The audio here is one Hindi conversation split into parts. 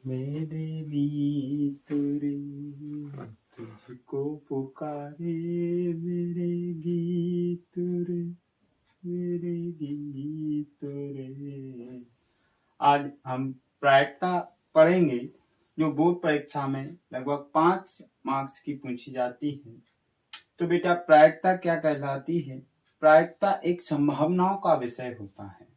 मेरे गीत रे तुझको पुकारे, मेरे गीत रे, मेरे गीत रे। आज हम प्रायिकता पढ़ेंगे जो बोर्ड परीक्षा में लगभग 5 मार्क्स की पूछी जाती है। तो बेटा प्रायिकता क्या कहलाती है? प्रायिकता एक संभावनाओं का विषय होता है।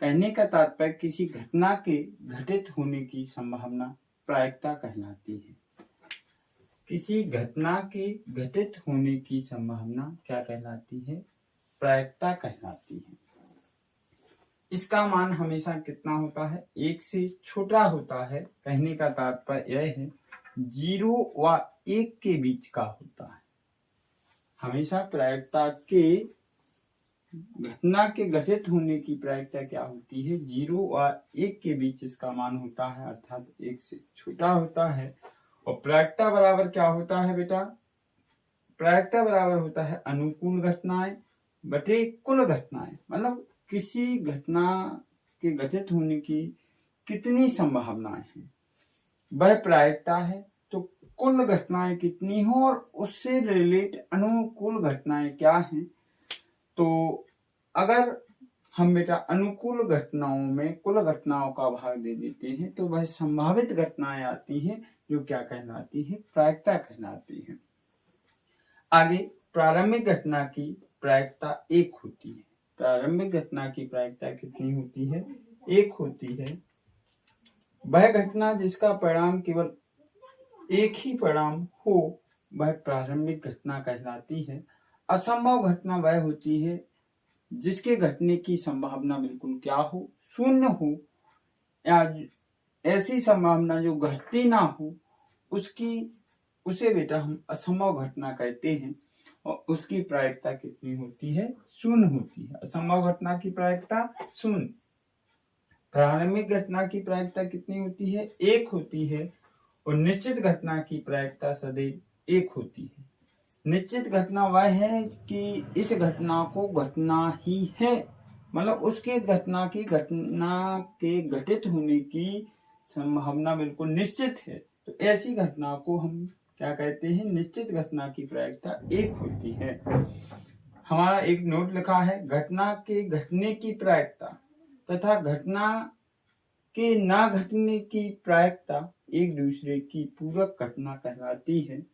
कहने का तात्पर्य किसी घटना के घटित होने की संभावना प्रायिकता कहलाती है। किसी घटना के घटित होने की संभावना क्या कहलाती है? प्रायिकता कहलाती है। इसका मान हमेशा कितना होता है? 1 से छोटा होता है। कहने का तात्पर्य यह है 0 व 1 के बीच का होता है। हमेशा प्रायिकता के घटना के घटित होने की प्रायिकता क्या होती है? 0 और 1 के बीच इसका मान होता है, अर्थात 1 से छोटा होता है। और प्रायिकता बराबर क्या होता है बेटा? प्रायिकता बराबर होता है अनुकूल घटनाएं बटे कुल घटनाएं। मतलब किसी घटना के घटित होने की कितनी संभावनाएं हैं वह प्रायिकता है। तो कुल घटनाएं कितनी हो और उससे रिलेट अनुकूल घटनाएं क्या हैं। तो अगर हम बेटा अनुकूल घटनाओं में कुल घटनाओं का भाग दे देते हैं तो वह संभावित घटनाएं आती हैं जो क्या कहलाती है? प्रायिकता कहलाती है। आगे प्रारंभिक घटना की प्रायिकता 1 होती है। प्रारंभिक घटना की प्रायिकता कितनी होती है? 1 होती है। वह घटना जिसका परिणाम केवल एक ही परिणाम हो वह प्रारंभिक घटना कहलाती है। असंभव घटना वह होती है जिसके घटने की संभावना बिल्कुल क्या हो? शून्य हो, या ऐसी संभावना जो घटती ना हो उसे बेटा हम असंभव घटना कहते हैं। और उसकी प्रायिकता कितनी होती है? शून्य होती है। असंभव घटना की प्रायिकता शून्य। प्रारंभिक घटना की प्रायिकता कितनी होती है? 1 होती है। और निश्चित घटना की प्रायिकता सदैव 1 होती है। निश्चित घटना वह है कि इस घटना को घटना ही है, मतलब उसके घटना के घटित होने की संभावना बिल्कुल निश्चित है। तो ऐसी घटना को हम क्या कहते हैं? निश्चित घटना की प्रायिकता 1 होती है। हमारा एक नोट लिखा है, घटना के घटने की प्रायिकता तथा घटना के ना घटने की प्रायिकता एक दूसरे की पूरक घटना कहलाती है।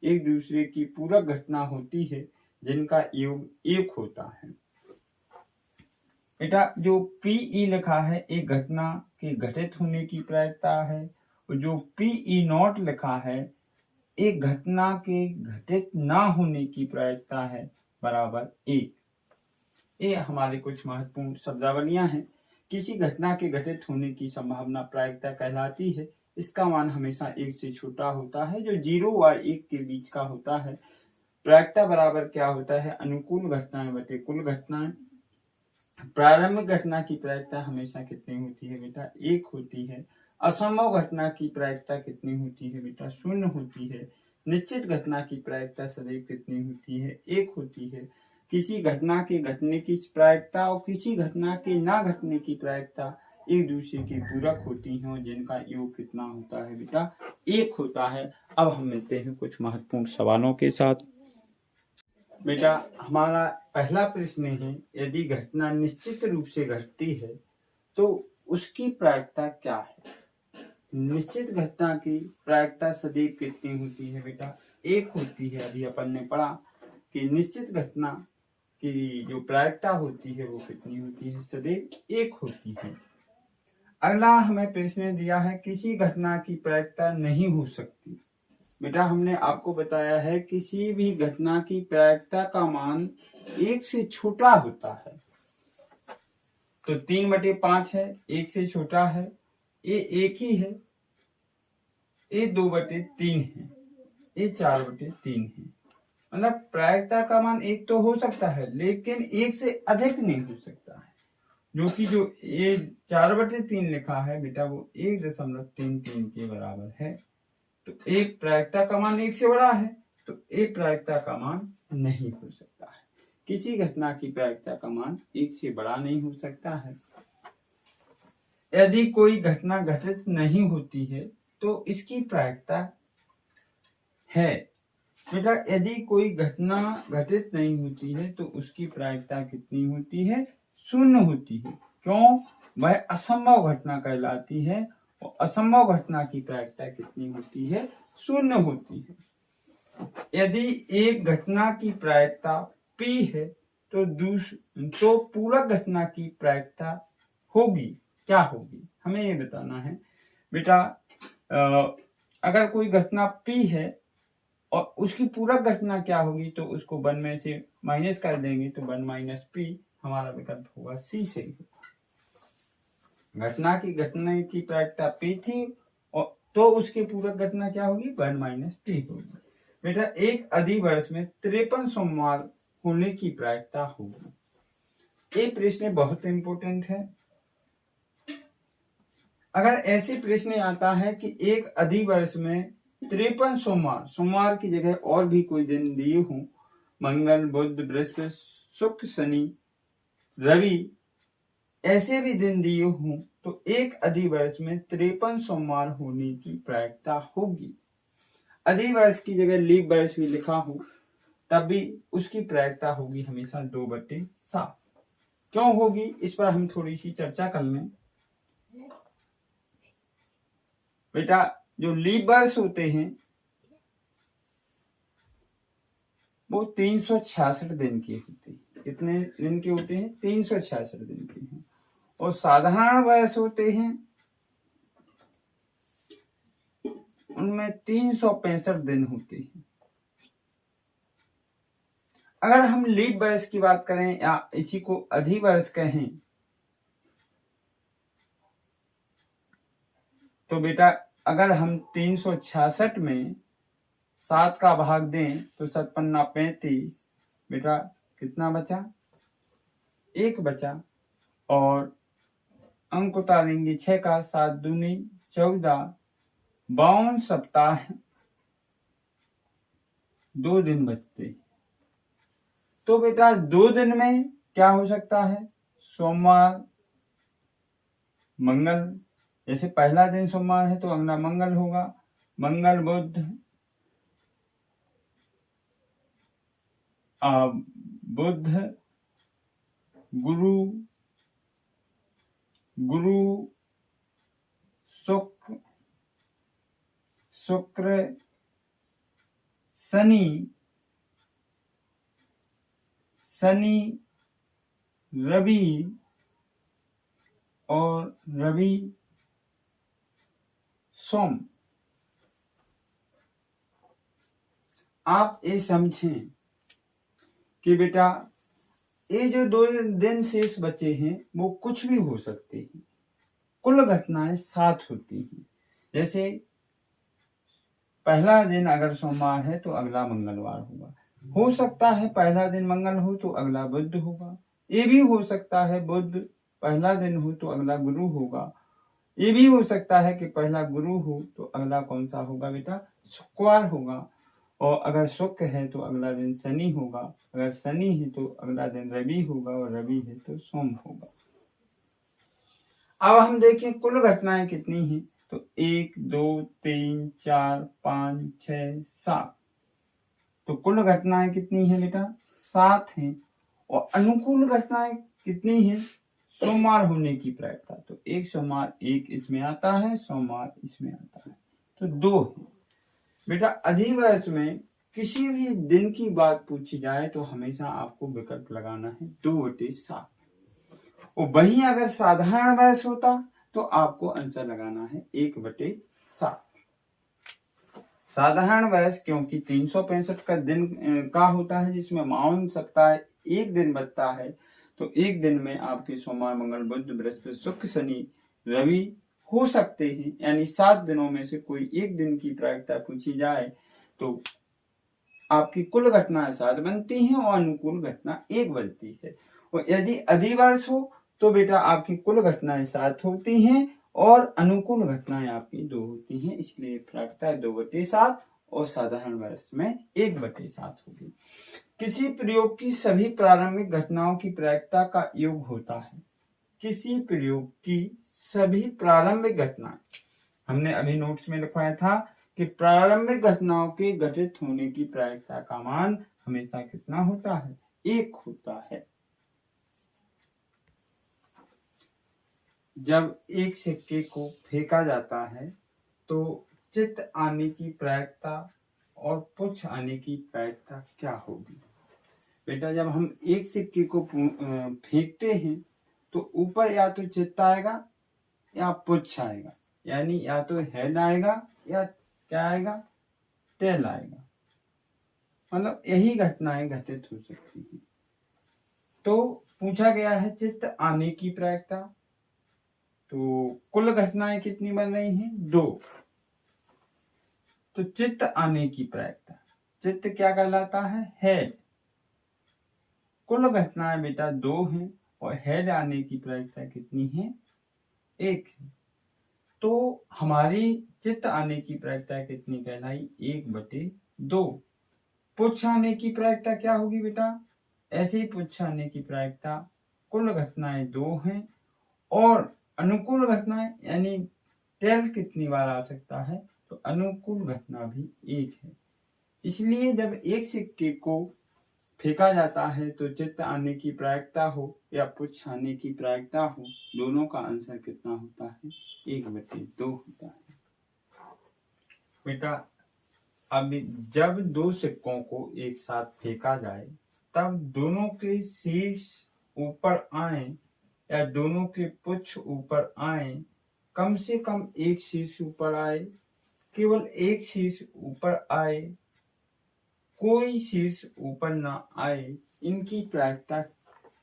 एक दूसरे की पूरक घटना होती है जिनका योग 1 होता है। बेटा जो Pe लिखा है एक घटना के घटित होने की प्रायिकता है, और जो Pe0 लिखा है एक घटना के घटित ना होने की प्रायिकता है बराबर 1। ये हमारे कुछ महत्वपूर्ण शब्दावलियां हैं। किसी घटना के घटित होने की संभावना प्रायिकता कहलाती है। इसका मान हमेशा 1 से छोटा होता है जो 0 और 1 के बीच का होता है। प्रायिकता बराबर क्या होता है? अनुकूल घटनाएं बटे कुल घटनाएं। प्रारंभिक घटना की प्रायिकता हमेशा कितनी होती है बेटा? 1 होती है। असंभव घटना की प्रायिकता कितनी होती है बेटा? 0 होती है। निश्चित घटना की प्रायिकता सदैव कितनी होती है? 1 होती है। किसी घटना के घटने की प्रायिकता और किसी घटना के ना घटने की प्रायिकता एक दूसरे की पूरक होती हैं और जिनका योग कितना होता है बेटा? 1 होता है। अब हम मिलते हैं कुछ महत्वपूर्ण सवालों के साथ। बेटा हमारा पहला प्रश्न है, यदि घटना निश्चित रूप से घटती है तो उसकी प्रायिकता क्या है? निश्चित घटना की प्रायिकता सदैव कितनी होती है बेटा? 1 होती है। अभी अपन ने पढ़ा कि निश्चित घटना की जो प्रायिकता होती है वो कितनी होती है? सदैव 1 होती है। अगला हमें प्रश्न दिया है, किसी घटना की प्रायिकता नहीं हो सकती। बेटा हमने आपको बताया है किसी भी घटना की प्रायिकता का मान 1 से छोटा होता है। तो 3/5 है, 1 से छोटा है। ये 1 ही है। ये 2/3 है। ये 4/3 है। मतलब प्रायिकता का मान 1 तो हो सकता है लेकिन 1 से अधिक नहीं हो सकता है। जो ये 4/3 लिखा है बेटा वो 1.33 के बराबर है। तो एक प्रायिकता का मान 1 से बड़ा है तो एक प्रायिकता का मान नहीं हो सकता है। किसी घटना की प्रायिकता का मान 1 से बड़ा नहीं हो सकता है। यदि कोई घटना घटित नहीं होती है तो इसकी प्रायिकता है। बेटा यदि कोई घटना घटित नहीं होती है तो उसकी प्रायिकता कितनी होती है? 0 होती है। क्यों? वह असंभव घटना कहलाती है और असंभव घटना की प्रायिकता कितनी होती है? 0 होती है। यदि एक घटना की प्रायिकता P है तो पूरक घटना की प्रायिकता होगी क्या होगी? हमें ये बताना है। बेटा अगर कोई घटना P है और उसकी पूरक घटना क्या होगी तो उसको 1 में से माइनस कर देंगे तो 1 माइनस P हमारा विकल्प होगा C से। घटना की प्रायिकता P थी और तो उसकी पूरक घटना क्या होगी? 1 माइनस P होगी। बेटा एक अधिवर्ष में 53 सोमवार होने की प्रायिकता होगी। ये प्रश्न बहुत इंपॉर्टेंट है। अगर ऐसे प्रश्न आता है कि एक अधिवर्ष में 53 सोमवार की जगह और भी कोई दिन दिए हों, मंगल, बुध, बृहस्पति, शुक्र, शनि, रवि, ऐसे भी दिन दिए हों तो एक अधिवर्ष में 53 सोमवार होने की प्रायिकता होगी। अधिवर्ष की जगह लीप वर्ष भी लिखा हो तब भी उसकी प्रायिकता होगी हमेशा 2/7। क्यों होगी इस पर हम थोड़ी सी चर्चा कर लें। बेटा जो लीप वर्ष होते हैं वो 366 दिन के होते हैं। कितने दिन के होते हैं? 366 दिन के हैं। और साधारण वर्ष होते हैं उनमें 365 दिन होते हैं। अगर हम लीप वर्ष की बात करें या इसी को अधिवर्ष कहें तो बेटा अगर हम 366 में 7 का भाग दें तो 7 पन्ना 35, बेटा कितना बचा? 1 बचा। और अंक उतारेंगे 6 का, 7 दूनी 14, 52 सप्ताह 2 दिन बचते। तो बेटा 2 दिन में क्या हो सकता है? सोमवार, मंगल, जैसे पहला दिन सोमवार है तो अगला मंगल होगा, मंगल, बुध, गुरु, शुक्र, शनि, रवि और सोम। आप ये समझें कि बेटा ये जो 2 दिन शेष बचे हैं वो कुछ भी हो सकते हैं। कुल घटनाएं 7 होती हैं। जैसे पहला दिन अगर सोमवार है तो अगला मंगलवार होगा। हो सकता है पहला दिन मंगल हो तो अगला बुध होगा। ये भी हो सकता है बुध पहला दिन हो तो अगला गुरु होगा। ये भी हो सकता है कि पहला गुरु हो तो अगला कौन सा होगा बेटा? शुक्रवार होगा। और अगर शुक्र है तो अगला दिन शनि होगा, अगर शनि है तो अगला दिन रवि होगा और रवि है तो सोम होगा। अब हम देखें कुल घटनाएं कितनी हैं तो 1 2 3 4 5 6 7। तो कुल घटनाएं कितनी हैं बेटा? 7 हैं। और अनुकूल घटनाएं कितनी हैं? सोमवार होने की प्रायिकता तो एक सोमवार, एक इसमें आता है, सोमवार इसमें आता है तो 2 है। बेटा अधिवर्ष में किसी भी दिन की बात पूछी जाए तो हमेशा आपको विकल्प लगाना है 2/7। और वहीं अगर साधारण वर्ष होता तो आपको आंसर लगाना है 1/7। साधारण वर्ष क्योंकि 365 का दिन का होता है जिसमें 52 सप्ताह 1 दिन बचता है तो 1 दिन में आपके सोमवार, मंगल, बुध, बृहस्पति, शुक्र, शनि, रवि हो सकते हैं। यानी 7 दिनों में से कोई 1 दिन की प्रायिकता पूछी जाए तो आपकी कुल घटनाएं 7 बनती हैं और अनुकूल घटना 1 बनती है। और यदि अधिवर्ष हो तो बेटा आपकी कुल घटनाएं 7 होती हैं और अनुकूल घटनाएं आपकी 2 होती हैं। इसलिए प्रायिकता 2/7 और साधारण वर्ष में 1/7 होगी। किसी प्रयोग की सभी प्रारंभिक घटनाओं की प्रायिकता का योग होता है। किसी प्रयोग की सभी प्रारंभिक घटनाएं, हमने अभी नोट्स में लिखवाया था कि प्रारंभिक घटनाओं के घटित होने की प्रायिकता का मान हमेशा कितना होता है? 1 होता है। जब एक सिक्के को फेंका जाता है तो चित्त आने की प्रायिकता और पुच्छ आने की प्रायिकता क्या होगी? बेटा, जब हम एक सिक्के को फेंकते हैं तो ऊपर या तो चित्त आएगा या पुच्छ आएगा, यानी या तो हेड आएगा या क्या आएगा? टेल आएगा। मतलब यही घटनाएं घटित हो सकती हैं। तो पूछा गया है चित्त आने की प्रायिकता, तो कुल घटनाएं कितनी बन रही हैं? 2। तो चित्त आने की प्रायिकता, चित्त क्या कहलाता है? हेड। कुल घटनाएं बेटा 2 हैं और हेड आने की प्रायिकता कितनी है? 1 है। तो हमारी चित्त आने की प्रायिकता कितनी कहलाई? 1/2। पुच्छ आने की प्रायिकता क्या होगी बेटा? ऐसे ही पुच्छ आने की प्रायिकता, कुल घटनाएं 2 हैं और अनुकूल घटनाएं यानी टेल कितनी बार आ सकता है? तो अनुकूल घटना भी 1 है। इसलिए जब एक सिक्के को फेंका जाता है तो चित्त आने की प्रायिकता हो या पुच्छ आने की प्रायिकता हो, दोनों का आंसर कितना होता है? 1/2 होता है। बेटा, अब जब 2 सिक्कों को एक साथ फेंका जाए तब दोनों के शीश ऊपर आए या दोनों के पुच्छ ऊपर आए, कम से कम एक शीश ऊपर आए, केवल एक शीश ऊपर आए, कोई शीश ऊपर ना आए, इनकी प्रायिकता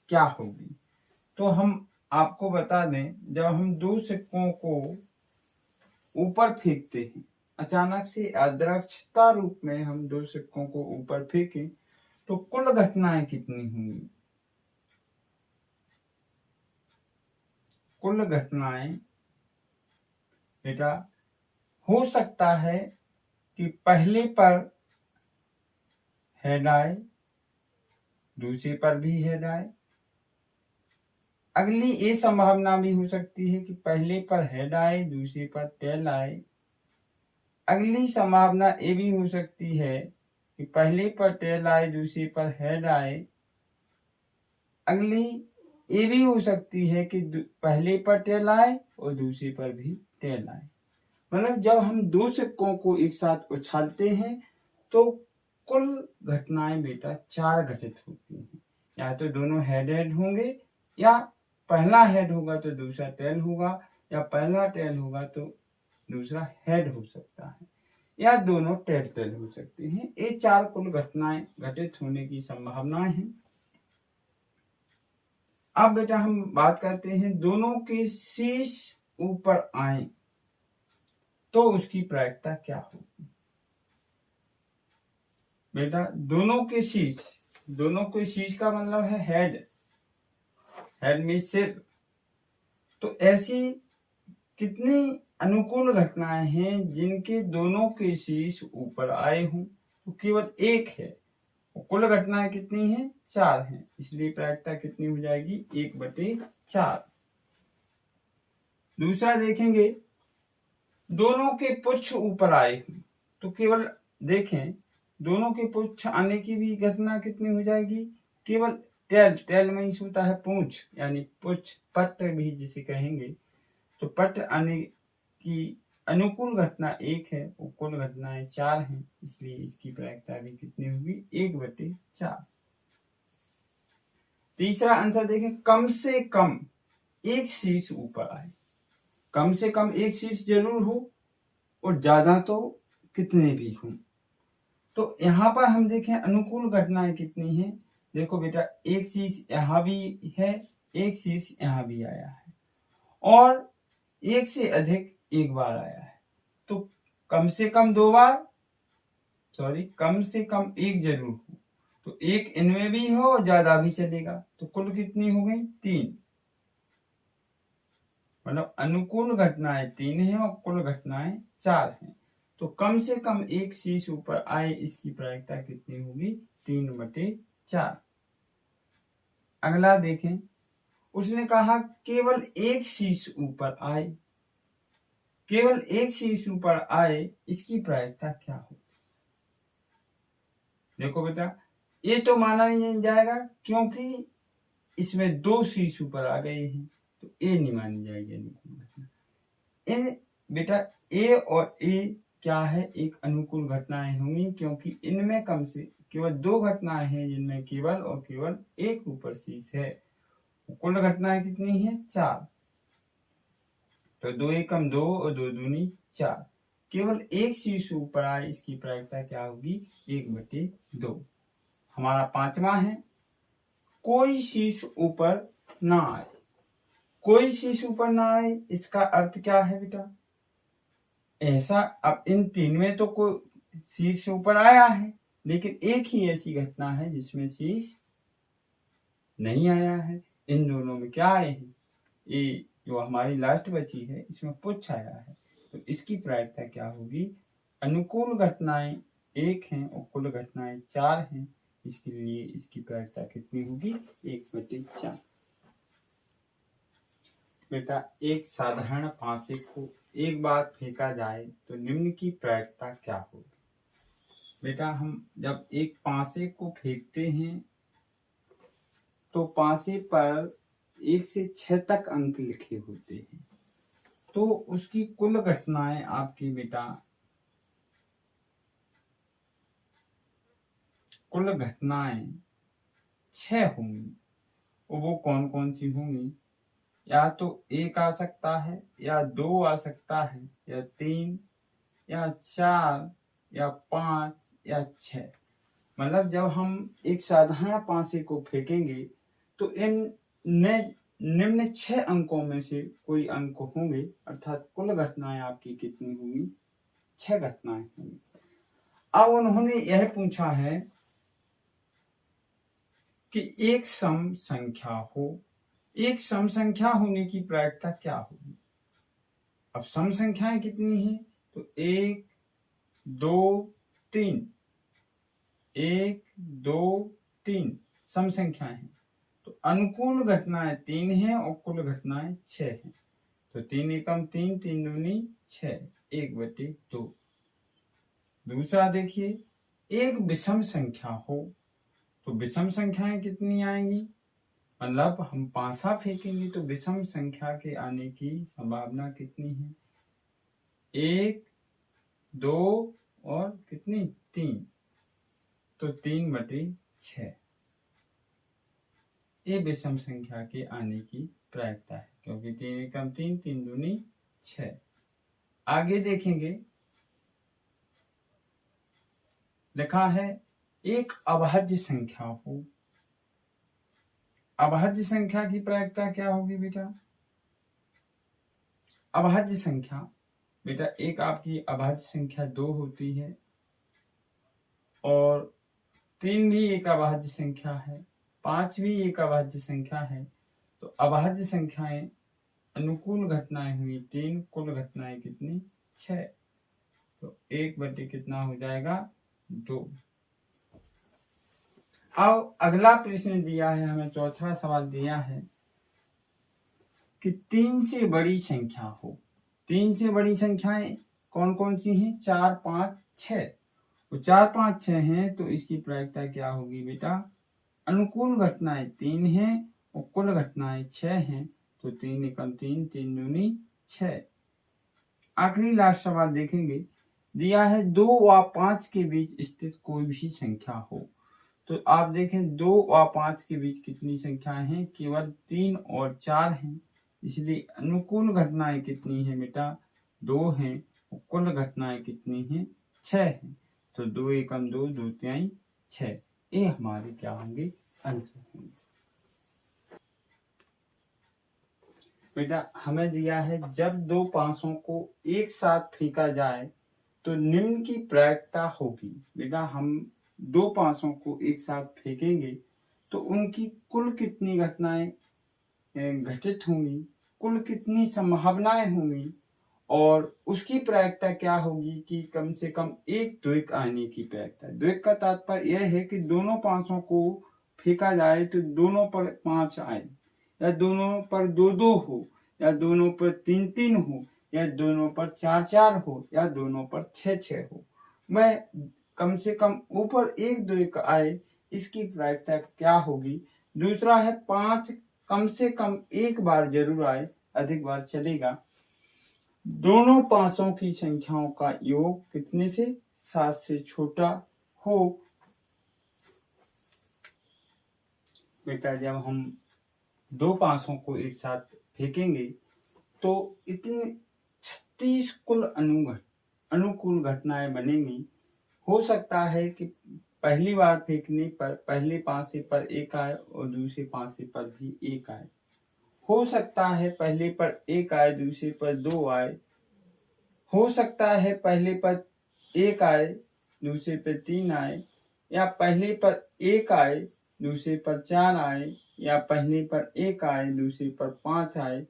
क्या होगी? तो हम आपको बता दें, जब हम 2 सिक्कों को ऊपर फेंकते हैं, अचानक से अदृश्यता रूप में हम 2 सिक्कों को ऊपर फेंकें तो कुल घटनाएं कितनी होंगी? कुल घटनाएं बेटा हो सकता है कि पहले पर हेड आए, दूसरे पर भी हेड आए। अगली ये संभावना भी हो सकती है कि पहले पर हेड आए, दूसरे पर टेल आए। अगली संभावना ये भी हो सकती है कि पहले पर टेल आए, दूसरे पर हेड आए। अगली ये भी हो सकती है कि पहले पर टेल आए और दूसरे पर भी टेल आए। मतलब जब हम 2 सिक्कों को एक साथ उछालते हैं तो कुल घटनाएं बेटा 4 घटित होती हैं। या तो दोनों हेड होंगे, या पहला हेड होगा तो दूसरा टेल होगा, या पहला टेल होगा तो दूसरा हेड हो सकता है, या दोनों टेल हो सकते हैं। ये 4 कुल घटनाएं घटित होने की संभावनाएं हैं। अब बेटा हम बात करते हैं दोनों के शीश ऊपर आए तो उसकी प्रायिकता क्या होगी? बेटा दोनों के शीश का मतलब है हेड में सिर। तो ऐसी कितनी अनुकूल घटनाएं हैं जिनके दोनों के शीश ऊपर आए हों? तो केवल 1 है। कुल घटनाएं कितनी हैं? 4 हैं। इसलिए प्रायिकता कितनी हो जाएगी? 1/4। दूसरा देखेंगे, दोनों के पुच्छ ऊपर आए हों तो केवल देखें, दोनों के पुच्छ आने की भी घटना कितनी हो जाएगी? केवल टेल में ही होता है पूंछ, यानी पुच्छ, पट्ट भी जिसे कहेंगे। तो पट्ट आने की अनुकूल घटना 1 है और कुल घटनाएं 4 हैं, इसलिए इसकी प्रायिकता भी कितनी होगी? 1/4। तीसरा आंसर देखें, कम से कम एक शीश ऊपर आए। कम से कम एक शीश जरूर हो और ज्यादा तो कितने भी हों। तो यहाँ पर हम देखें अनुकूल घटनाएं कितनी हैं। देखो बेटा, एक शीश यहाँ भी है, एक शीश यहाँ भी आया है और एक से अधिक एक बार आया है। तो कम से कम 2 बार, कम से कम 1 जरूर हो। तो 1 इनमें भी हो और ज्यादा भी चलेगा। तो कुल कितनी हो गई? 3। मतलब अनुकूल घटनाएं 3 हैं और कुल घटनाएं 4 हैं। तो कम से कम एक शीश ऊपर आए, इसकी प्रायिकता कितनी होगी? 3/4। अगला देखें, उसने कहा केवल एक शीश ऊपर आए, केवल एक शीश ऊपर आए, इसकी प्रायिकता क्या हो? देखो बेटा, ये तो माना नहीं जाएगा क्योंकि इसमें दो शीश ऊपर आ गए हैं, तो ए नहीं मानी जाएगी अनुकूल घटना। बेटा ए और ए क्या है, एक अनुकूल घटनाएं होंगी क्योंकि इनमें कम से केवल दो घटनाएं हैं जिनमें केवल और केवल एक ऊपर शीश है। कुल घटनाएं कितनी है? 4। तो 2 एकम 2 और 2 दूनी 4। केवल एक शीश ऊपर आए, इसकी प्रायिकता क्या होगी? 1/2। हमारा 5वां है, कोई शीश ऊपर ना आए। कोई शीश ऊपर ना आए, इसका अर्थ क्या है बेटा? ऐसा, अब इन तीन में तो कोई शीश ऊपर आया है, लेकिन एक ही ऐसी घटना है जिसमें शीश नहीं आया है। इन दोनों में क्या आए हैं? ये जो हमारी लास्ट बची है, इसमें पुच्छ आया है, तो इसकी प्रायिकता क्या होगी? अनुकूल घटनाएं 1 हैं और कुल घटनाएं 4 हैं, इसके लिए इसकी प्रायिकता कितनी होगी? 1/4। बेटा, एक साधारण फांसे को एक बार फेंका जाए तो निम्न की प्रायिकता क्या होगी? बेटा, हम जब एक पांसे को फेंकते हैं तो पांसे पर 1 से 6 तक अंक लिखे होते हैं, तो उसकी कुल घटनाएं आपकी बेटा, कुल घटनाएं 6 होंगी। और वो कौन कौन सी होंगी? या तो 1 आ सकता है, या 2 आ सकता है, या 3, या 4, या 5, या 6। मतलब जब हम एक साधारण पांसे को फेंकेंगे तो इन निम्न 6 अंकों में से कोई अंक होंगे, अर्थात कुल घटनाएं आपकी कितनी होंगी? 6 घटनाएं होंगी। अब उन्होंने यह पूछा है कि एक सम संख्या हो, एक सम संख्या होने की प्रायिकता क्या होगी? अब सम संख्याएं कितनी हैं? तो 1, 2, 3, 1, 2, 3 सम संख्याएं हैं, तो अनुकूल घटनाएं 3 हैं और कुल घटनाएं 6 हैं। तो 3 एकम 3, 3 दूनी 6, 1/2। दूसरा देखिए, एक विषम संख्या हो, तो विषम संख्याएं कितनी आएंगी? मतलब हम पांसा फेंकेंगे तो विषम संख्या के आने की संभावना कितनी है? 1, 2 और कितनी? 3। तो 3/6 ये विषम संख्या के आने की प्रायिकता है, क्योंकि 3 एकम 3, 3 दूनी 6। आगे देखेंगे, लिखा है एक अभाज्य संख्या हो। अभाज्य संख्या की प्रायिकता क्या होगी बेटा? अभाज्य संख्या बेटा, एक आपकी अभाज्य संख्या 2 होती है और 3 भी एक अभाज्य संख्या है, 5 भी एक अभाज्य संख्या है। तो अभाज्य संख्याएं, अनुकूल घटनाएं हुई 3, कुल घटनाएं कितनी? 6। तो 1/, कितना हो जाएगा? 2। अब अगला प्रश्न दिया है हमें, चौथा सवाल दिया है कि 3 से बड़ी संख्या हो। 3 से बड़ी संख्याएं कौन कौन सी हैं? 4, 5, 6। तो 4, 5, 6 हैं, तो इसकी प्रायिकता क्या होगी बेटा? अनुकूल घटनाएं 3 हैं और कुल घटनाएं 6 हैं, तो 3 एकम 3, 3 दूनी 6। आखिरी लास्ट सवाल देखेंगे, दिया है 2 व 5 के बीच स्थित कोई भी संख्या हो। तो आप देखें 2 व 5 के बीच कितनी संख्याएं हैं? केवल 3 और 4 हैं, इसलिए अनुकूल घटनाएं कितनी हैं बेटा? 2 हैं और कुल घटनाएं कितनी हैं? 6 हैं। तो 2 एकम 2, 2 तिहाई 6, ये हमारे क्या होंगे? आंसर होंगे। बेटा, हमें दिया है जब 2 पांसों को एक साथ फेंका जाए तो निम्न की प्रायिकता होगी। बेटा, हम 2 पांसों को एक साथ फेंकेंगे तो उनकी कुल कितनी घटनाएं घटित होंगी, कुल कितनी संभावनाएं होंगी, और उसकी प्रायिकता क्या होगी कि कम से कम एक द्विक आने की प्रायिकता। द्विक का तात्पर्य यह है कि दोनों पांसों को फेंका जाए तो दोनों पर 5 आए, या दोनों पर 2-2 हो, या दोनों पर 3-3 हो, या दोनों पर 4-4 हो, या दोनों पर 6-6 हो। वह कम से कम ऊपर 1-2 आए, इसकी प्रायिकता क्या होगी। दूसरा है 5 कम से कम एक बार जरूर आए, अधिक बार चलेगा। दोनों पांचों की संख्याओं का योग कितने से 7 से छोटा हो। बेटा जब हम 2 पांचों को एक साथ फेंकेंगे तो इतने 36 कुल अनुकूल घटनाएं बनेंगी। हो सकता है कि पहली बार फेंकने पर पहले पांसे पर 1 आए और दूसरे पांसे पर भी 1 आए। हो सकता है पहले पर 1 आए, दूसरे पर 2 आए। हो सकता है पहले पर 1 आए, दूसरे पर 3 आए, या पहले पर 1 आए, दूसरे पर 4 आए, या पहले पर 1 आए, दूसरे पर 5 आए,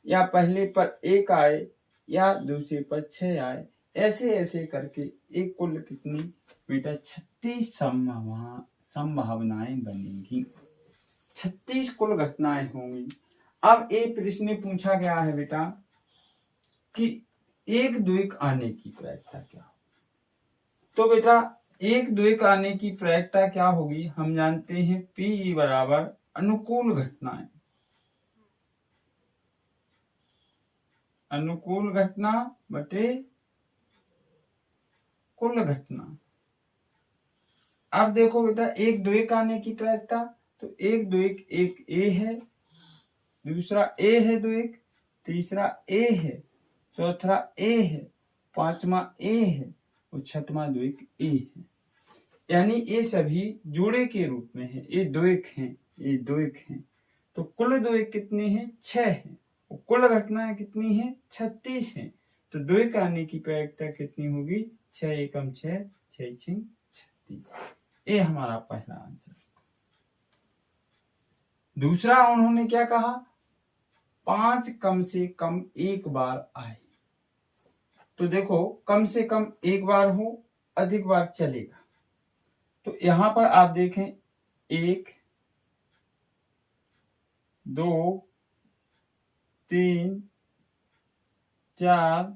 या पहले पर 1 आए, या दूसरे पर 6 आए। ऐसे ऐसे करके एक कुल कितनी बेटा 36 संभावनाएं बनेंगी, 36 कुल घटनाएं होंगी। अब एक प्रश्न में पूछा गया है बेटा कि 1-2 आने की प्रायिकता क्या। तो बेटा 1-2 आने की प्रायिकता क्या होगी, हम जानते हैं P बराबर अनुकूल घटनाएं, अनुकूल घटना बटे कुल घटना। अब देखो बेटा 1-2 आने की प्रायिकता, तो 1-2 एक ए है, दूसरा ए है 2, तीसरा ए है, चौथा ए है, पांचवा ए है और छठवां 2 ए है। यानी ये सभी जोड़े के रूप में है। ये 2 हैं, ये 2 हैं, तो कुल 2 कितने हैं 6 हैं, और कुल घटनाएं कितनी हैं 36 हैं। तो 2 आने की प्रायिकता कितनी होगी 6 एकम 6, 6 6 36। ये हमारा पहला आंसर। दूसरा उन्होंने क्या कहा, 5 कम से कम एक बार आए। तो देखो कम से कम एक बार हो, अधिक बार चलेगा। तो यहां पर आप देखें 1 2 3 4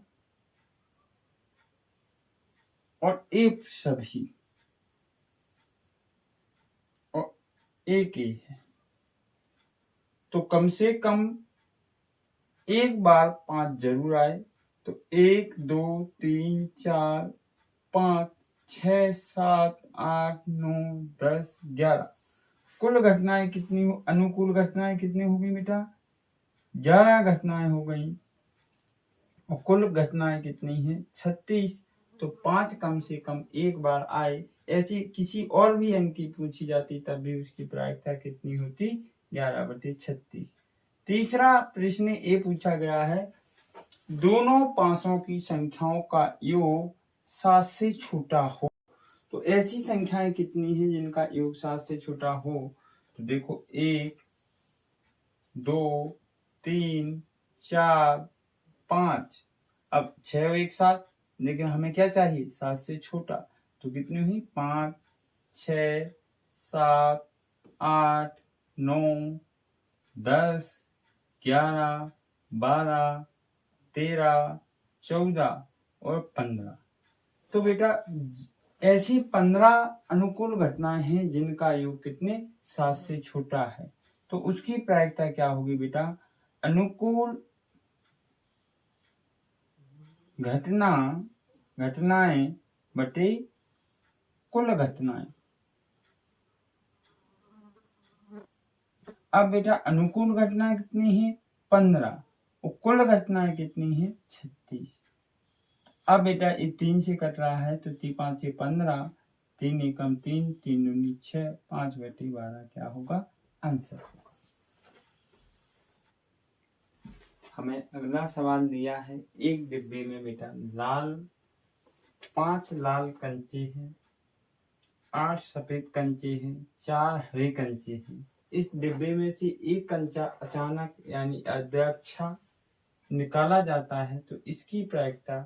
और एक सभी और एक ही है। तो कम से कम एक बार 5 जरूर आए। तो 1 2 3 4 5 6 7 8 9 10 11 कुल घटनाएं कितनी हो, अनुकूल घटनाएं कितनी होगी बेटा 11 घटनाएं हो गई, और कुल घटनाएं कितनी है 36। तो 5 कम से कम एक बार आए। ऐसी किसी और भी अंक की पूछी जाती तब भी उसकी प्रायिकता कितनी होती 11/36। तीसरा प्रश्न ये पूछा गया है, दोनों पांचों की संख्याओं का योग 7 से छोटा हो। तो ऐसी संख्याएं कितनी हैं जिनका योग 7 से छोटा हो। तो देखो 1 2 3 4 5। अब 6 एक साथ, लेकिन हमें क्या चाहिए 7 से छोटा। तो कितनी हुई 5 6 7 8 9 10 11 12 13 14 और 15। तो बेटा ऐसी 15 अनुकूल घटनाएं हैं जिनका योग कितने 7 से छोटा है। तो उसकी प्रायिकता क्या होगी बेटा, अनुकूल घटनाएं बटे कुल घटनाएं। अब बेटा अनुकूल घटनाएं कितनी है 15 और कुल घटनाएं कितनी है 36। अब बेटा ये 3 से कट रहा है, तो 3 5 15, 3 एकम 3, 3 दूनी 6, 5/12 क्या होगा आंसर होगा। हमें अगला सवाल दिया है, एक डिब्बे में बेटा 5 लाल कंचे हैं, 8 सफेद कंचे हैं, 4 हरे कंचे हैं। इस डिब्बे में से एक कंचा अचानक यानी अध्यक्षा निकाला जाता है, तो इसकी प्रायिकता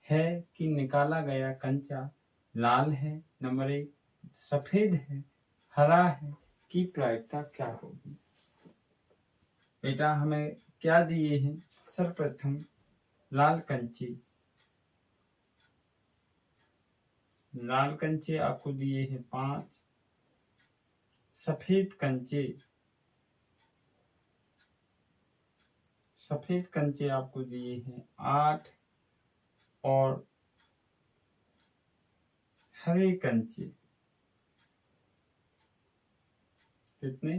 है कि निकाला गया कंचा लाल है, नंबर 1, सफेद है, हरा है की प्रायिकता क्या होगी? बेटा हमें क्या दिए हैं? सर्वप्रथम लाल कंचे आपको दिए हैं 5, सफेद कंचे आपको दिए हैं 8 और हरे कंचे कितने?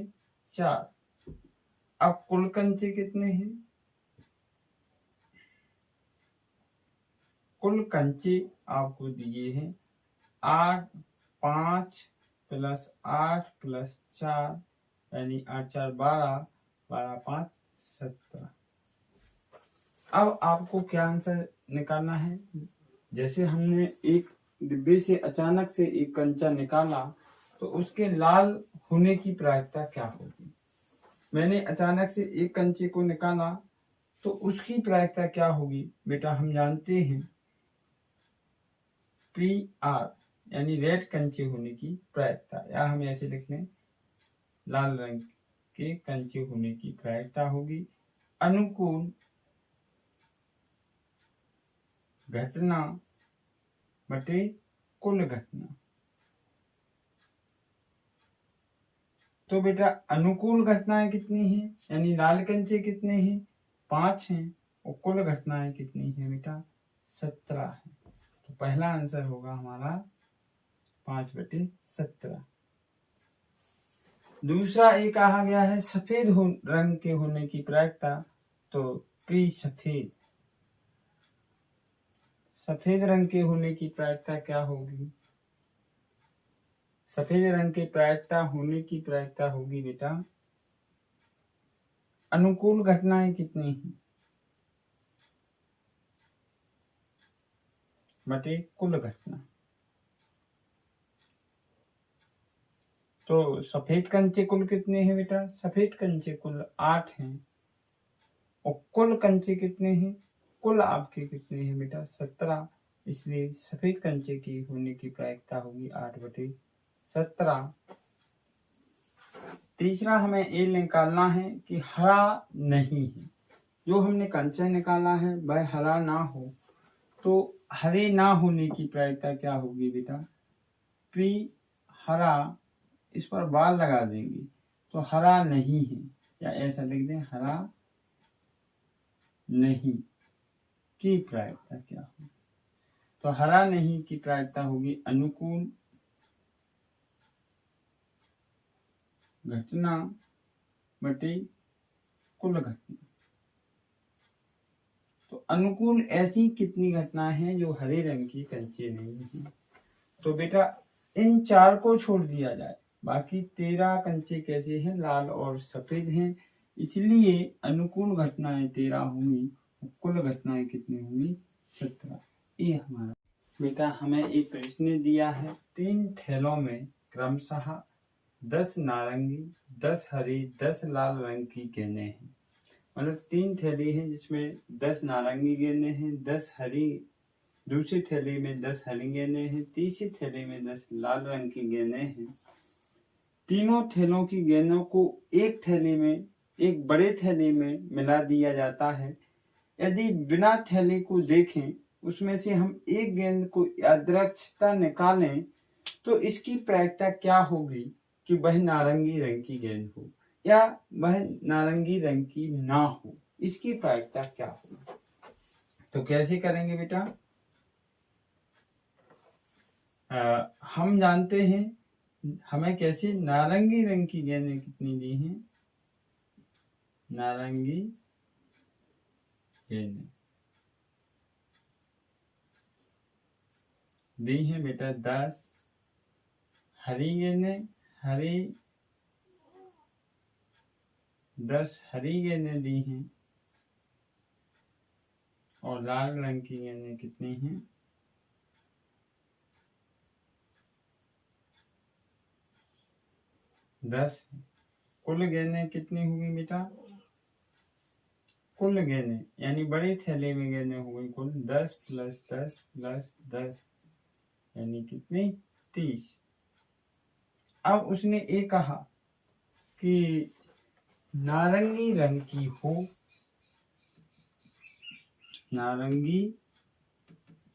4। अब कुल कंचे कितने हैं? कुल कंचे आपको दिए हैं 8, 5 प्लस 8 प्लस 4 यानी 8 4 12, 12 5 17। अब आपको क्या आंसर निकालना है? जैसे हमने एक डिब्बे से अचानक से एक कंचा निकाला तो उसके लाल होने की प्रायिकता क्या होगी? मैंने अचानक से एक कंचे को निकाला तो उसकी प्रायिकता क्या होगी? बेटा हम जानते हैं PR यानी रेड कंचे होने की प्रायिकता, या हम ऐसे लिख लें लाल रंग के कंचे होने की प्रायिकता होगी अनुकूल घटना बटे कुल घटना। तो बेटा अनुकूल घटनाएं कितनी हैं? यानी लाल कंचे कितने हैं? 5 हैं और कुल घटनाएं कितनी हैं बेटा? 17 है। तो पहला आंसर होगा हमारा 5/17। दूसरा ये कहा गया है सफेद रंग के होने की प्रायिकता, तो सफेद रंग के होने की प्रायिकता क्या होगी? सफेद रंग के प्रायिकता होने की प्रायिकता होगी बेटा अनुकूल घटनाएं कितनी हैं बटे कुल घटना। तो सफेद कंचे कुल कितने हैं बेटा? सफेद कंचे कुल 8 हैं और कुल कंचे कितने हैं? कुल आपके कितने हैं बेटा? 17। इसलिए सफेद कंचे की होने की प्रायिकता होगी 8/17। तीसरा हमें ये निकालना है कि हरा नहीं है। जो हमने कंचा निकाला है वह हरा ना हो तो हरे ना होने की प्रायिकता क्या होगी बेटा? P हरा, इस पर बाल लगा देंगे तो हरा नहीं है, या ऐसा लिख दें हरा नहीं की प्रायिकता क्या होगी? तो हरा नहीं की प्रायिकता होगी अनुकूल घटना बटे कुल घटना। तो अनुकूल ऐसी कितनी घटनाएं हैं जो हरे रंग की कंचे नहीं है? तो बेटा इन 4 को छोड़ दिया जाए, बाकी 13 कंचे कैसे हैं? लाल और सफेद हैं, इसलिए अनुकूल घटनाएं 13 होंगी, कुल घटनाएं कितनी होंगी? 17। ये हमारा बेटा हमें एक प्रश्न दिया है 3 थैलों में क्रमशः 10 नारंगी, 10 हरी, 10 लाल रंग की गेंदें हैं। मतलब 3 थैली हैं जिसमें 10 नारंगी गेंदें हैं, 10 हरी, दूसरी थैली में 10 हरी गेंदें हैं, तीसरी थैली में 10 लाल रंग की गेंदें हैं। तीनों थैलों की गेंदों को एक थैली में, एक बड़े थैली में मिला दिया जाता है। यदि बिना थैली को देखें उसमें से हम एक गेंद को यादृच्छिकता निकालें तो इसकी प्रायिकता क्या होगी कि वह नारंगी रंग की गेंद हो या वह नारंगी रंग की ना हो? इसकी प्रायिकता क्या होगी? तो कैसे करेंगे बेटा? हम जानते हैं हमें कैसे नारंगी रंग की गेंदें कितनी दी हैं? नारंगी गेंदें दी हैं बेटा 10, हरी गेंदें, हरी 10 हरी गेंदें दी हैं और लाल रंग की गेंदें कितनी हैं? 10। कुल गेंदें कितनी होगी बेटा? कुल गेंदें यानी बड़ी थैली में गेंदें हो गई कुल 10 प्लस 10 प्लस 10 यानी कितनी? 30। अब उसने ये कहा कि नारंगी रंग की हो, नारंगी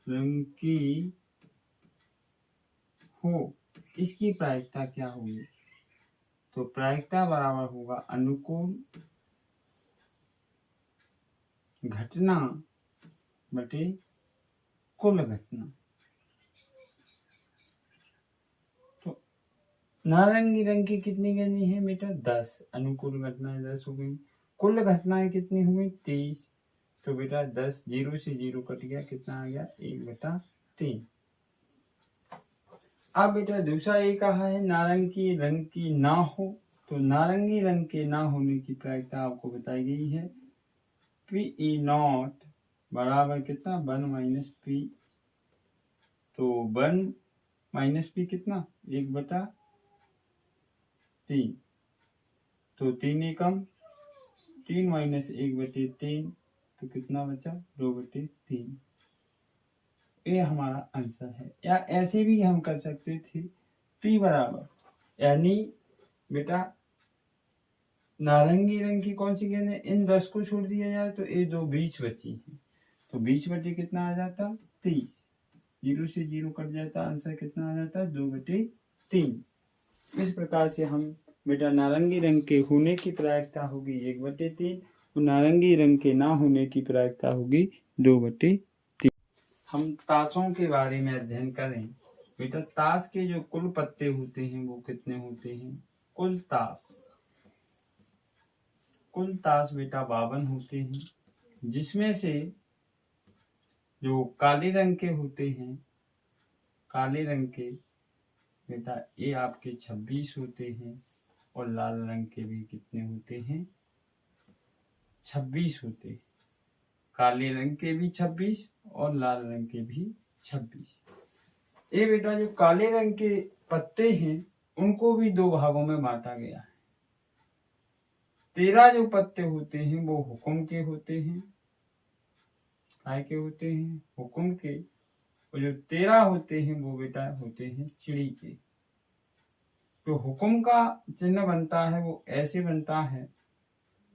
रंग की हो, इसकी प्रायिकता क्या होगी? तो प्रायिकता बराबर होगा अनुकूल घटना बटे कुल घटना। तो नारंगी रंग की कितनी करनी है बेटा? 10। अनुकूल घटनाएं 10 हो गई, कुल घटनाएं कितनी हुई? 23। तो बेटा 10, 0 से 0 कट गया, कितना आ गया? 1/3। अब बेटा दूसरा ये कहा है नारंगी रंग की ना हो, तो नारंगी रंग के ना होने की प्रायिकता आपको बताई गई है Pe0 बराबर कितना? 1 - P। तो 1 - P कितना? 1/3। तो 3 एकम 3 - 1/3, तो कितना बचा? 2/3। ये हमारा आंसर है। या ऐसे भी हम कर सकते थे P बराबर, यानी बेटा नारंगी रंग की कौन सी गेंद है? इन 10 को छोड़ दिया जाए तो ये 2 20 बची है, तो 20 कितना आ जाता? 30। 0 से 0 कट जाता, आंसर कितना आ जाता? 2/3। इस प्रकार से हम बेटा नारंगी रंग के होने की प्रायिकता होगी 1/3 और नारंगी रंग के ना होने की प्रायिकता होगी 2/3। हम ताशों के बारे में अध्ययन करें। बेटा ताश के जो कुल पत्ते होते हैं वो कितने होते हैं? कुल ताश बेटा 52 होते हैं, जिसमें से जो काले रंग के होते हैं, काले रंग के बेटा ये आपके 26 होते हैं, और लाल रंग के भी कितने होते हैं? 26 होते हैं। काले रंग के भी 26 और लाल रंग के भी 26। ये बेटा जो काले रंग के पत्ते हैं उनको भी 2 भागों में बांटा गया है। 13 जो पत्ते होते हैं वो हुक्म के होते हैं, काय के होते हैं? हुक्म के। और जो 13 होते हैं वो बेटा होते हैं चिड़ी के। तो हुक्म का चिन्ह बनता है वो ऐसे बनता है,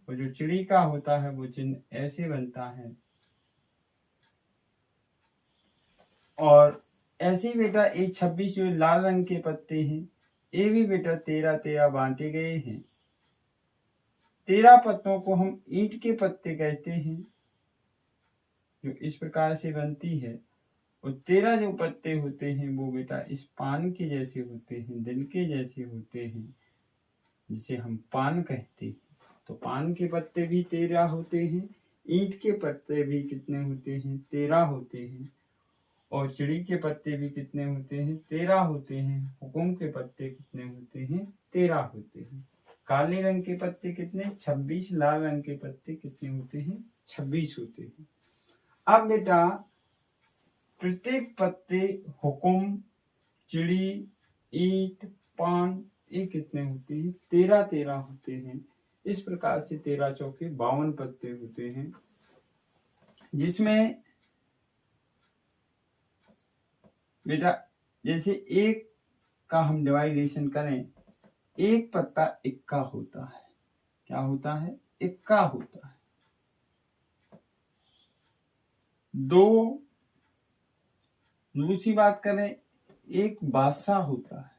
और जो चिड़ी का होता है वो चिन्ह ऐसे बनता है। और ऐसे बेटा ये 26 जो लाल रंग के पत्ते हैं ये भी बेटा 13 बांटे गए हैं। 13 पत्तों को हम ईंट के पत्ते कहते हैं, जो इस प्रकार से बनती है। और 13 जो पत्ते होते हैं वो बेटा इस पान के जैसे होते हैं, दिल के जैसे होते हैं, जिसे हम पान कहते हैं। तो पान के पत्ते भी 13 होते हैं, ईंट के पत्ते भी कितने होते हैं? 13 होते हैं। और चिड़ी के पत्ते भी कितने होते हैं? 13 होते हैं। हुकुम के पत्ते कितने होते हैं? 13 होते हैं। काले रंग के पत्ते कितने? 26। लाल रंग के पत्ते कितने होते हैं? 26 होते हैं। अब बेटा प्रत्येक पत्ते हुकुम, चिड़ी, ईंट, पान ये कितने होते हैं? 13 होते हैं। इस प्रकार से 13 चौके 52 पत्ते होते हैं, जिसमें बेटा जैसे एक का हम डिवाइडेशन करें, एक पत्ता इक्का होता है। क्या होता है? इक्का होता है। 2 दूसरी बात करें, एक बादशाह होता है।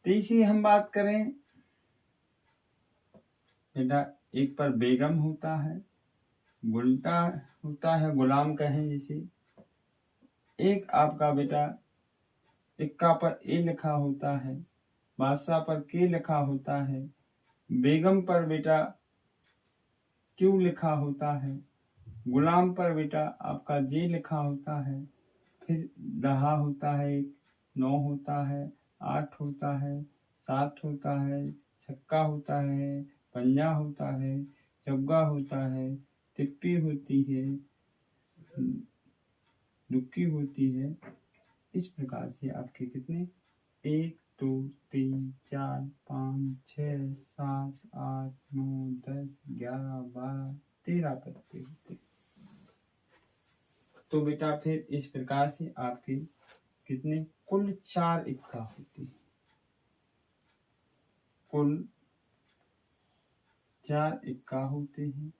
तीसरी हम बात करें बेटा एक पर बेगम होता है, गुलटा होता है, गुलाम कहें जिसे। एक आपका बेटा इक्का पर ए लिखा होता है, बादशाह पर के लिखा होता है, बेगम पर बेटा क्यू लिखा होता है, गुलाम पर बेटा आपका जे लिखा होता है, फिर दहा होता है, 9 होता है, 8 होता है, 7 होता है, छक्का होता है, पंजा होता है, चौगा होता है, तिप्पी होती है, दुक्की होती है। इस प्रकार से आपके कितने 1 2 3 4 5 6 7 8 9 10 11 12 13 पत्ते होते। तो बेटा फिर इस प्रकार से आपके कितने, कुल 4 इक्का होते हैं, कुल 4 इक्का होते हैं,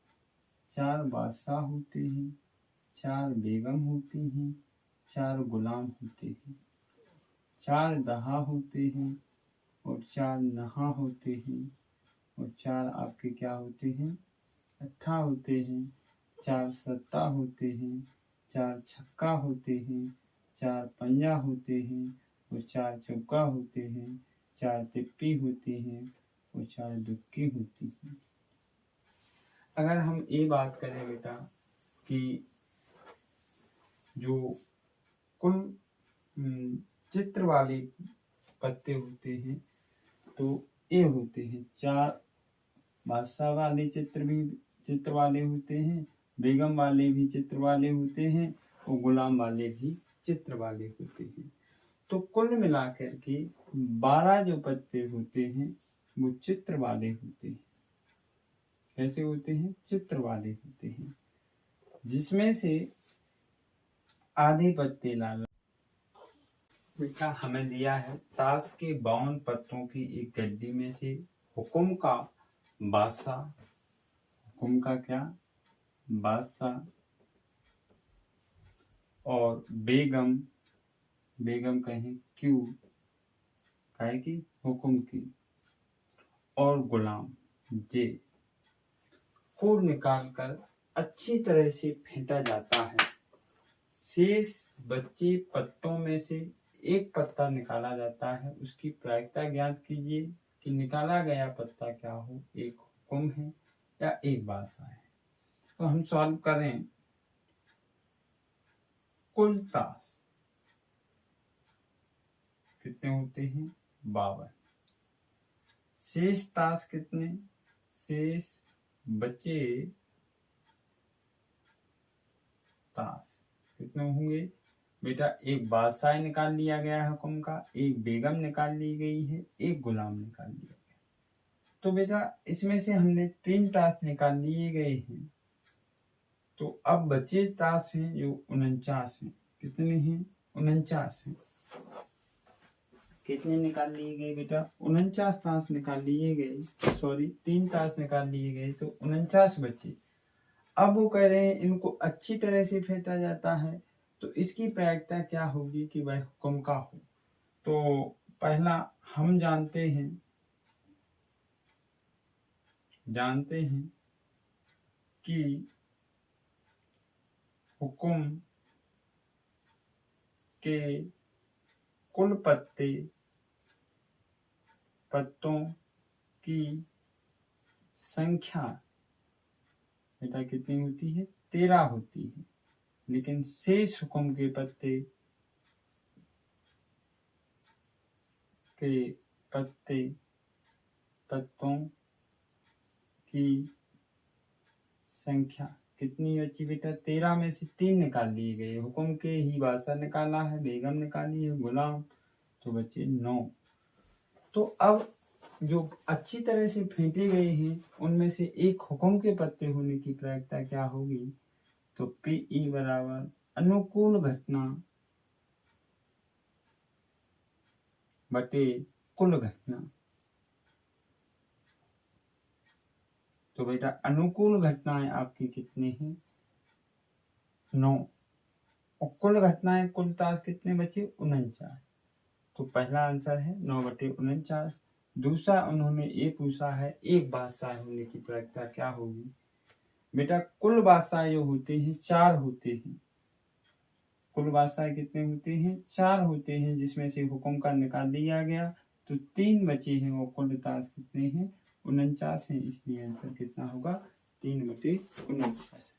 4 बादशाह होते हैं, 4 बेगम होती हैं, 4 गुलाम होते हैं, 4 दहा होते हैं और 4 नहा होते हैं और 4 आपके क्या होते हैं, अट्ठा होते हैं, 4 सत्ता होते हैं, 4 छक्का होते हैं, 4 पंजा होते हैं और 4 चौका होते हैं, 4 तिप्पी होती हैं और 4 दुक्की होती हैं। अगर हम ये बात करें बेटा कि जो कुल चित्र वाले पत्ते होते हैं तो ये होते हैं, 4 बादशाह वाले चित्र वाले होते हैं, बेगम वाले भी चित्र वाले होते हैं और गुलाम वाले भी चित्र वाले होते हैं। तो कुल मिलाकर के 12 जो पत्ते होते हैं वो चित्र वाले होते हैं। कैसे होते हैं, चित्र वाले होते हैं, जिसमें से आधे पत्ते लाल। बेटा हमें दिया है ताश के 52 पत्तों की एक गड्डी में से हुकुम का बादशाह, हुकुम का क्या, बादशाह और बेगम, बेगम कहें क्यों, कहे कि हुकुम की, और गुलाम जे को निकालकर अच्छी तरह से फेंटा जाता है। शेष बचे पत्तों में से एक पत्ता निकाला जाता है, उसकी प्रायिकता ज्ञात कीजिए कि निकाला गया पत्ता क्या हो, एक हुकुम है या एक बादशाह है। तो हम सॉल्व करें। कुल ताश कितने होते हैं, 52। शेष ताश कितने, शेष बचे ताश कितने होंगे बेटा, एक बादशाह निकाल लिया गया है हुकुम का, एक बेगम निकाल ली गई है, एक गुलाम निकाल लिया गया। तो बेटा इसमें से हमने 3 ताश निकाल लिए गए हैं, तो अब बचे ताश हैं जो 49 हैं। कितने हैं, 49 हैं। कितने निकाल लिए गए बेटा, 49 ताश निकाल लिए गए, सॉरी 3 ताश निकाल लिए गए तो 49 बचे। अब वो कह रहे हैं इनको अच्छी तरह से फेंटा जाता है, तो इसकी प्रायिकता क्या होगी कि वह हुक्म का हो। तो पहला हम जानते हैं कि हुक्म के कुल पत्तों की संख्या बेटा कितनी होती है, 13 होती है, लेकिन शेष हुक्म के पत्तों की संख्या कितनी बची बेटा, 13 में से 3 निकाल लिए गए, हुक्म के ही बादशाह निकाला है, बेगम निकाली है, गुलाम, तो बचे 9। तो अब जो अच्छी तरह से फेंटे गए हैं उनमें से एक हुक्म के पत्ते होने की प्रायिकता क्या होगी, तो PE बराबर अनुकूल घटना बटे कुल घटना। तो बेटा अनुकूल घटनाएं आपकी कितनी हैं, 9, और कुल घटनाएं कुल ताश कितने बचे, 49। तो पहला आंसर है 9/49। दूसरा उन्होंने ये पूछा है एक बादशाह होने की प्रायिकता क्या होगी। बेटा कुल बादशाह जो होते हैं 4 होते हैं, कुल बादशाह कितने होते हैं, 4 होते हैं, जिसमें से हुक्म का निकाल दिया गया तो 3 बचे हैं, वो कुल ताश कितने हैं, 49 हैं। इसलिए आंसर कितना होगा, 3/49।